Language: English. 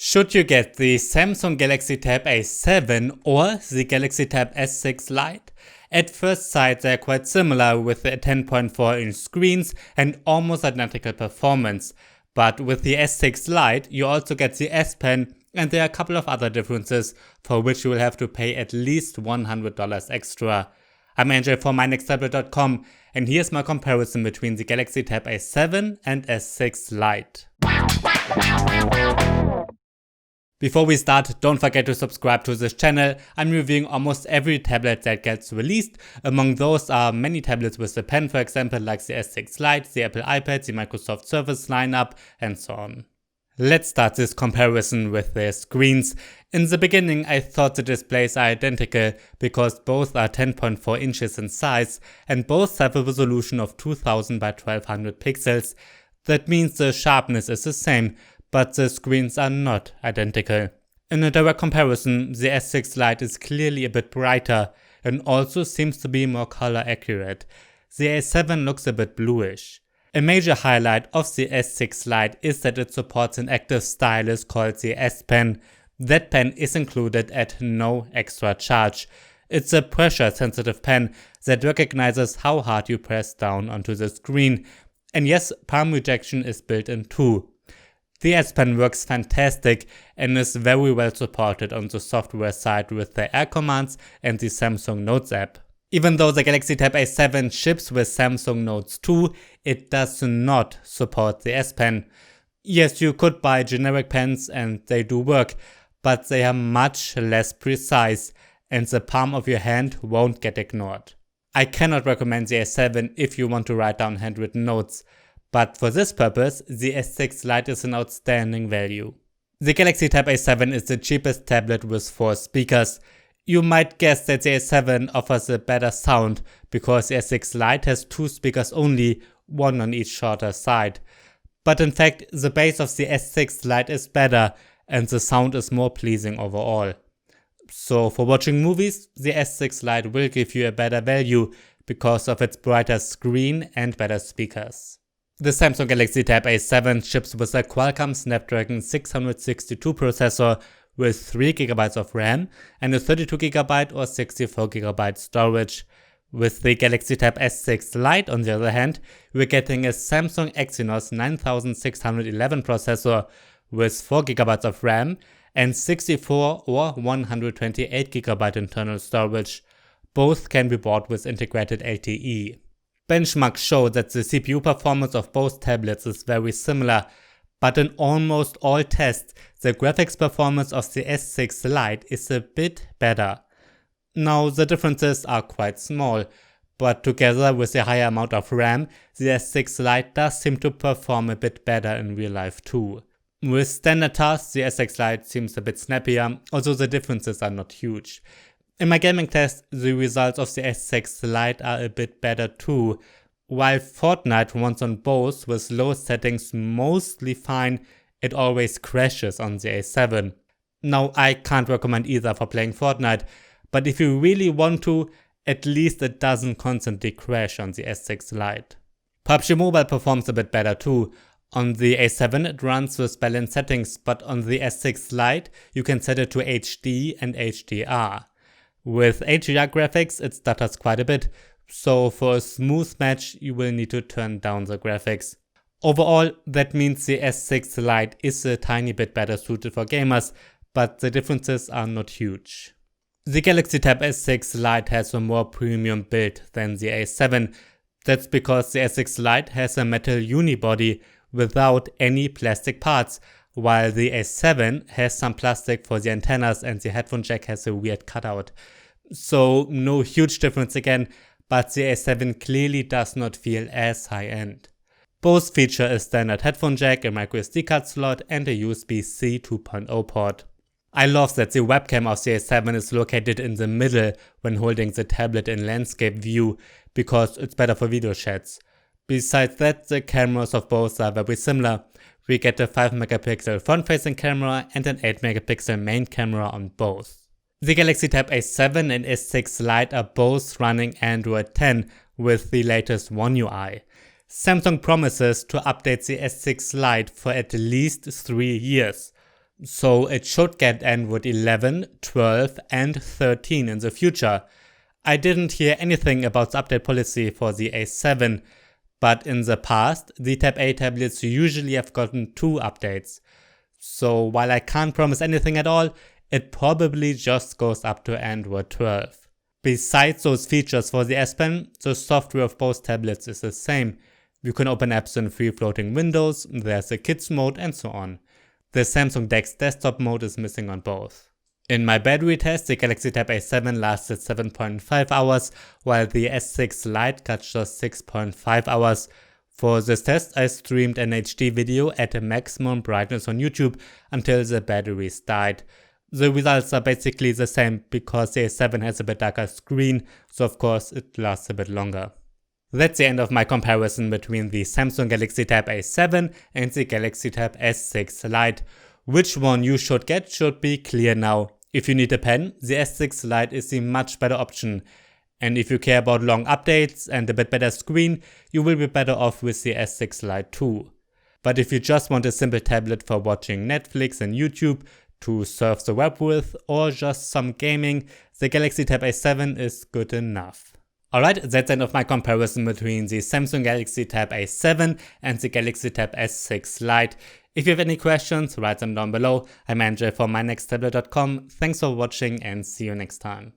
Should you get the Samsung Galaxy Tab A7 or the Galaxy Tab S6 Lite? At first sight they are quite similar with the 10.4-inch screens and almost identical performance, but with the S6 Lite you also get the S Pen and there are a couple of other differences for which you will have to pay at least $100 extra. I'm Angel from MyNextTablet.com and here's my comparison between the Galaxy Tab A7 and S6 Lite. Before we start, don't forget to subscribe to this channel. I'm reviewing almost every tablet that gets released. Among those are many tablets with the pen, for example, like the S6 Lite, the Apple iPad, the Microsoft Surface lineup, and so on. Let's start this comparison with their screens. In the beginning I thought the displays are identical because both are 10.4 inches in size and both have a resolution of 2000 by 1200 pixels. That means the sharpness is the same, but the screens are not identical. In a direct comparison, the S6 Lite is clearly a bit brighter and also seems to be more color accurate. The A7 looks a bit bluish. A major highlight of the S6 Lite is that it supports an active stylus called the S Pen. That pen is included at no extra charge. It's a pressure sensitive pen that recognizes how hard you press down onto the screen. And yes, palm rejection is built in too. The S Pen works fantastic and is very well supported on the software side with the Air commands and the Samsung Notes app. Even though the Galaxy Tab A7 ships with Samsung Notes 2, it does not support the S Pen. Yes, you could buy generic pens and they do work, but they are much less precise and the palm of your hand won't get ignored. I cannot recommend the A7 if you want to write down handwritten notes, but for this purpose, the S6 Lite is an outstanding value. The Galaxy Tab A7 is the cheapest tablet with 4 speakers. You might guess that the A7 offers a better sound because the S6 Lite has 2 speakers only, one on each shorter side. But in fact, the bass of the S6 Lite is better and the sound is more pleasing overall. So for watching movies, the S6 Lite will give you a better value because of its brighter screen and better speakers. The Samsung Galaxy Tab A7 ships with a Qualcomm Snapdragon 662 processor with 3GB of RAM and a 32GB or 64GB storage. With the Galaxy Tab S6 Lite on the other hand, we're getting a Samsung Exynos 9611 processor with 4GB of RAM and 64 or 128GB internal storage. Both can be bought with integrated LTE. Benchmarks show that the CPU performance of both tablets is very similar, but in almost all tests, the graphics performance of the S6 Lite is a bit better. Now the differences are quite small, but together with a higher amount of RAM, the S6 Lite does seem to perform a bit better in real life too. With standard tasks, the S6 Lite seems a bit snappier, although the differences are not huge. In my gaming test, the results of the S6 Lite are a bit better too. While Fortnite runs on both with low settings mostly fine, it always crashes on the A7. Now I can't recommend either for playing Fortnite, but if you really want to, at least it doesn't constantly crash on the S6 Lite. PUBG Mobile performs a bit better too. On the A7 it runs with balanced settings, but on the S6 Lite you can set it to HD and HDR. With HDR graphics it stutters quite a bit, so for a smooth match you will need to turn down the graphics. Overall, that means the S6 Lite is a tiny bit better suited for gamers, but the differences are not huge. The Galaxy Tab S6 Lite has a more premium build than the A7. That's because the S6 Lite has a metal unibody without any plastic parts, while the A7 has some plastic for the antennas and the headphone jack has a weird cutout. So no huge difference again, but the A7 clearly does not feel as high-end. Both feature a standard headphone jack, a microSD card slot and a USB-C 2.0 port. I love that the webcam of the A7 is located in the middle when holding the tablet in landscape view, because it's better for video chats. Besides that, the cameras of both are very similar. We get a 5MP front-facing camera and an 8MP main camera on both. The Galaxy Tab A7 and S6 Lite are both running Android 10 with the latest One UI. Samsung promises to update the S6 Lite for at least 3 years. So it should get Android 11, 12 and 13 in the future. I didn't hear anything about the update policy for the A7, but in the past, the Tab A tablets usually have gotten 2 updates. So while I can't promise anything at all, it probably just goes up to Android 12. Besides those features for the S Pen, the software of both tablets is the same. You can open apps in free-floating windows, there's a kids mode and so on. The Samsung DeX desktop mode is missing on both. In my battery test, the Galaxy Tab A7 lasted 7.5 hours, while the S6 Lite got just 6.5 hours. For this test, I streamed an HD video at a maximum brightness on YouTube until the batteries died. The results are basically the same because the A7 has a bit darker screen, so of course it lasts a bit longer. That's the end of my comparison between the Samsung Galaxy Tab A7 and the Galaxy Tab S6 Lite. Which one you should get should be clear now. If you need a pen, the S6 Lite is the much better option. And if you care about long updates and a bit better screen, you will be better off with the S6 Lite too. But if you just want a simple tablet for watching Netflix and YouTube, to surf the web with, or just some gaming, the Galaxy Tab A7 is good enough. Alright, that's the end of my comparison between the Samsung Galaxy Tab A7 and the Galaxy Tab S6 Lite. If you have any questions, write them down below. I'm Andrzej from mynexttablet.com. Thanks for watching and see you next time.